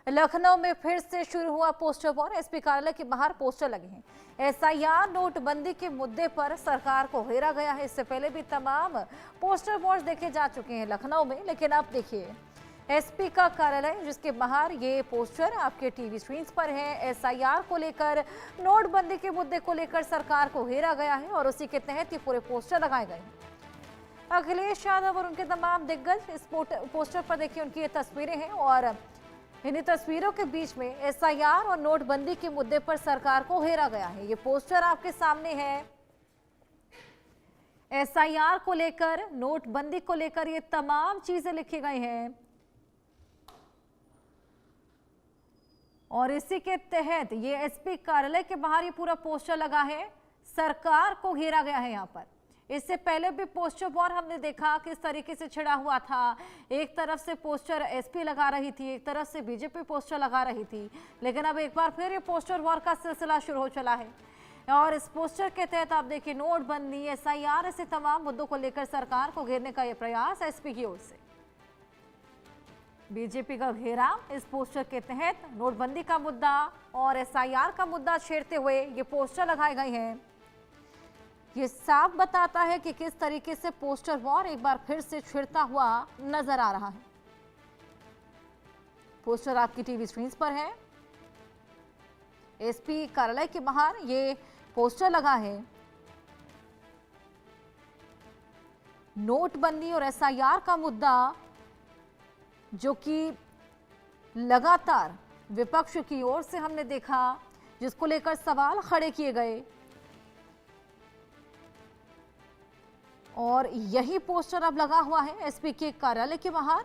लखनऊ में फिर से शुरू हुआ पोस्टर वॉर। एसपी कार्यालय के बाहर पोस्टर लगे हैं। एसआईआर नोटबंदी के मुद्दे पर सरकार को घेरा गया है। इससे पहले भी तमाम पोस्टर वॉर देखे जा चुके हैं लखनऊ में, लेकिन अब देखिए एसपी का कार्यालय जिसके बाहर ये पोस्टर आपके टीवी स्क्रीन पर है। एसआईआर को लेकर, नोटबंदी के मुद्दे को लेकर सरकार को घेरा गया है और उसी के तहत ये पूरे पोस्टर लगाए गए हैं। अखिलेश यादव और उनके तमाम दिग्गज इस पोस्टर पर देखिए, उनकी ये तस्वीरें हैं और इन्हीं तस्वीरों के बीच में एसआईआर और नोटबंदी के मुद्दे पर सरकार को घेरा गया है। ये पोस्टर आपके सामने है। एसआईआर को लेकर, नोटबंदी को लेकर ये तमाम चीजें लिखी गई हैं और इसी के तहत ये एसपी कार्यालय के बाहर ये पूरा पोस्टर लगा है। सरकार को घेरा गया है यहाँ पर। इससे पहले भी पोस्टर वॉर हमने देखा किस तरीके से छिड़ा हुआ था। एक तरफ से पोस्टर एसपी लगा रही थी, एक तरफ से बीजेपी पोस्टर लगा रही थी, लेकिन अब एक बार फिर ये पोस्टर वॉर का सिलसिला शुरू हो चला है। और इस पोस्टर के तहत आप देखिए नोटबंदी, एसआईआर, ऐसे तमाम मुद्दों को लेकर सरकार को घेरने का यह प्रयास एसपी की ओर से। बीजेपी का घेराव इस पोस्टर के तहत नोटबंदी का मुद्दा और एसआईआर का मुद्दा छेड़ते हुए ये पोस्टर लगाए गए हैं। ये साफ बताता है कि किस तरीके से पोस्टर वॉर एक बार फिर से छिड़ता हुआ नजर आ रहा है। पोस्टर आपकी टीवी स्क्रीन पर है। एसपी कार्यालय के बाहर ये पोस्टर लगा है। नोटबंदी और एसआईआर का मुद्दा जो कि लगातार विपक्ष की ओर से हमने देखा, जिसको लेकर सवाल खड़े किए गए, और यही पोस्टर अब लगा हुआ है एसपी के कार्यालय के बाहर।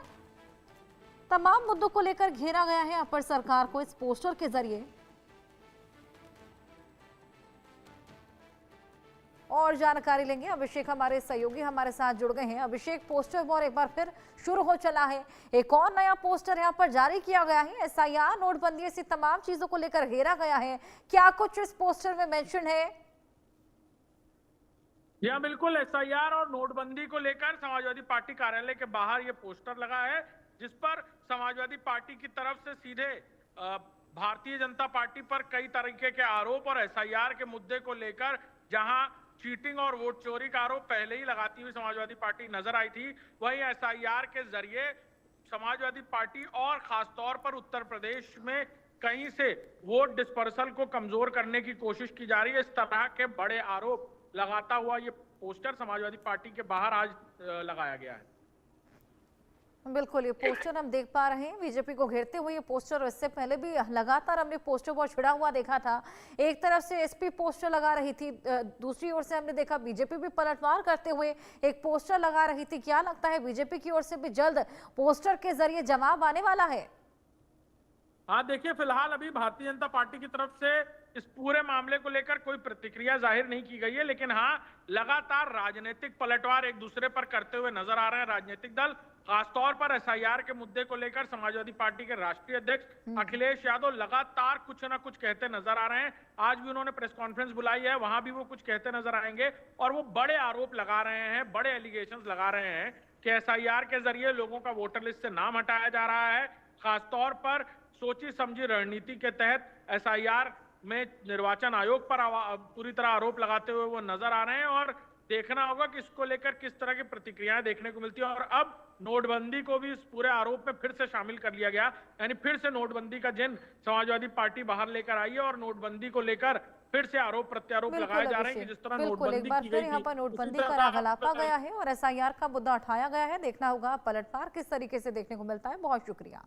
तमाम मुद्दों को लेकर घेरा गया है अपर सरकार को इस पोस्टर के जरिए। और जानकारी लेंगे, अभिषेक हमारे सहयोगी हमारे साथ जुड़ गए हैं। अभिषेक, पोस्टर वॉर एक बार फिर शुरू हो चला है। एक और नया पोस्टर यहाँ पर जारी किया गया है। एसआईआर, नोटबंदी, ऐसी तमाम चीजों को लेकर घेरा गया है। क्या कुछ इस पोस्टर में मेंशन है? या बिल्कुल, एसआईआर और नोटबंदी को लेकर समाजवादी पार्टी कार्यालय के बाहर ये पोस्टर लगा है, जिस पर समाजवादी पार्टी की तरफ से सीधे भारतीय जनता पार्टी पर कई तरीके के आरोप और एसआईआर के मुद्दे को लेकर, जहां चीटिंग और वोट चोरी का आरोप पहले ही लगाती हुई समाजवादी पार्टी नजर आई थी, वहीं एसआईआर के जरिए समाजवादी पार्टी और खासतौर पर उत्तर प्रदेश में कहीं से वोट डिस्पर्सल को कमजोर करने की कोशिश की जा रही है। इस तरह के बड़े आरोप लगाता हुआ ये पोस्टर समाजवादी पार्टी के बाहर आज लगाया गया है। बिल्कुल, ये पोस्टर हम देख पा रहे हैं बीजेपी को घेरते हुए। ये पोस्टर इससे पहले भी लगातार हमने पोस्टर बहुत छिड़ा हुआ देखा था। एक तरफ से एसपी पोस्टर लगा रही थी, दूसरी ओर से हमने देखा बीजेपी भी पलटवार करते हुए एक पोस्टर लगा रही थी। क्या लगता है बीजेपी की ओर से भी जल्द पोस्टर के जरिए जवाब आने वाला है? हाँ, देखिए, फिलहाल अभी भारतीय जनता पार्टी की तरफ से इस पूरे मामले को लेकर कोई प्रतिक्रिया जाहिर नहीं की गई है, लेकिन हाँ, लगातार राजनीतिक पलटवार एक दूसरे पर करते हुए नजर आ रहे हैं राजनीतिक दल। खासतौर पर एसआईआर के मुद्दे को लेकर समाजवादी पार्टी के राष्ट्रीय अध्यक्ष अखिलेश यादव लगातार कुछ न कुछ कहते नजर आ रहे हैं। आज भी उन्होंने प्रेस कॉन्फ्रेंस बुलाई है, वहां भी वो कुछ कहते नजर आएंगे और वो बड़े आरोप लगा रहे हैं, बड़े एलिगेशंस लगा रहे हैं कि एसआईआर के जरिए लोगों का वोटर लिस्ट से नाम हटाया जा रहा है। खासतौर पर सोची समझी रणनीति के तहत एसआईआर में निर्वाचन आयोग पर पूरी तरह आरोप लगाते हुए वो नजर आ रहे हैं और देखना होगा कि इसको लेकर किस तरह की प्रतिक्रियाएं देखने को मिलती है। और अब नोटबंदी को भी इस पूरे आरोप में फिर से शामिल कर लिया गया, यानी फिर से नोटबंदी का जिन समाजवादी पार्टी बाहर लेकर आई है और नोटबंदी को लेकर फिर से आरोप प्रत्यारोप लगाए जा रहे हैं कि जिस तरह नोटबंदी की गई थी, यहाँ पर नोटबंदी का गलापा गया है और एसआईआर का मुद्दा उठाया गया है। देखना होगा पलटवार किस तरीके से देखने को मिलता है। बहुत शुक्रिया।